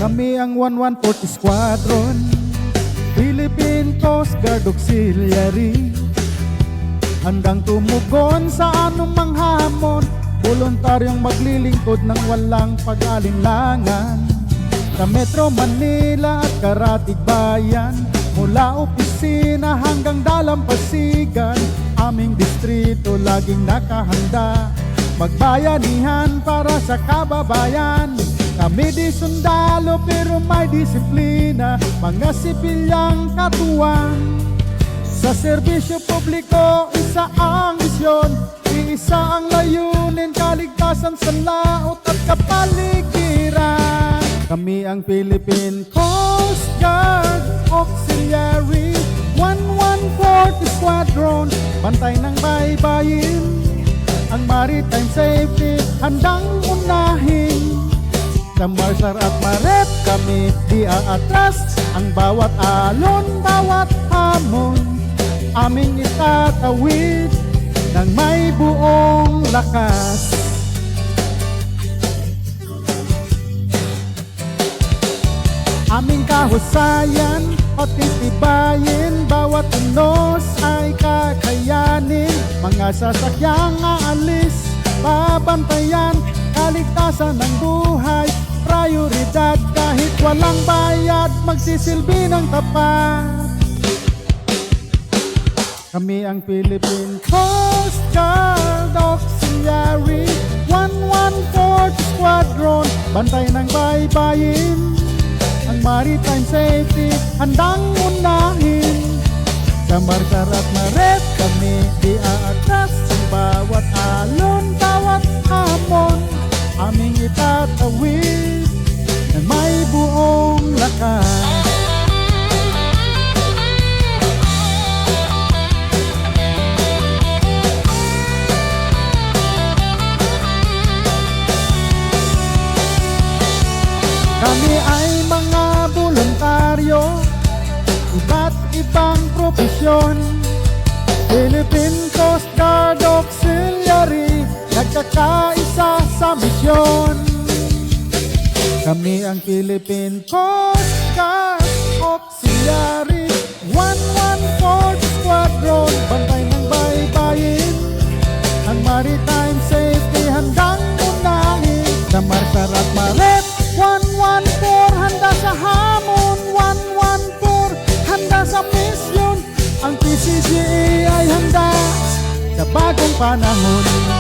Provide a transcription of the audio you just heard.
Kami ang 114 Squadron, Philippine Coast Guard Auxiliary, handang tumugon sa anumang hamon, voluntaryong maglilingkod ng walang pag-alinlangan. Sa Metro Manila at Karatig Bayan, mula opisina hanggang dalampasigan, aming distrito laging nakahanda, magbayanihan para sa kababayan. Kami di sundalo pero may disiplina, mga sipilyang katuwang. Sa serbisyo publiko, isa ang misyon, iisa ang layunin, kaligtasan sa laot at kapaligiran. Kami ang Philippine Coast Guard Auxiliary, 114 Squadron, bantay ng baybayin, ang maritime safety handang unahin. Sa Marsar at Maret kami di aatras, ang bawat alon, bawat hamon, aming itatawid ng may buong lakas. Aming kahusayan at titibayin, bawat unos ay kakayanin, mga sasakyang aalis, babantayan, kaligtasan ng buhay, prioridad kahit walang bayad, magsisilbi ng tapat. Kami ang Philippine Coast Guard Auxiliary, 114 Squadron, bantay ng baybayin, ang maritime safety handang unahin. Sa Marsar at Maret kami di aatras, ang bawat alon, bawat hamon, aming itatawid ng may buong lakas. Kami ay mga voluntaryo, iba't ibang profesyon, Philippine Coast Guard Auxiliary, nagkakaisa sa misyon. Kami ang Philippine Coast Guard Auxiliary, 114 Squadron, bantay ng baybayin, ang maritime safety handang unahin. Sa Marsar at Maret 114 handa sa hamon, 114 handa sa misyon, ang PCCA ay handa sa bagong panahon.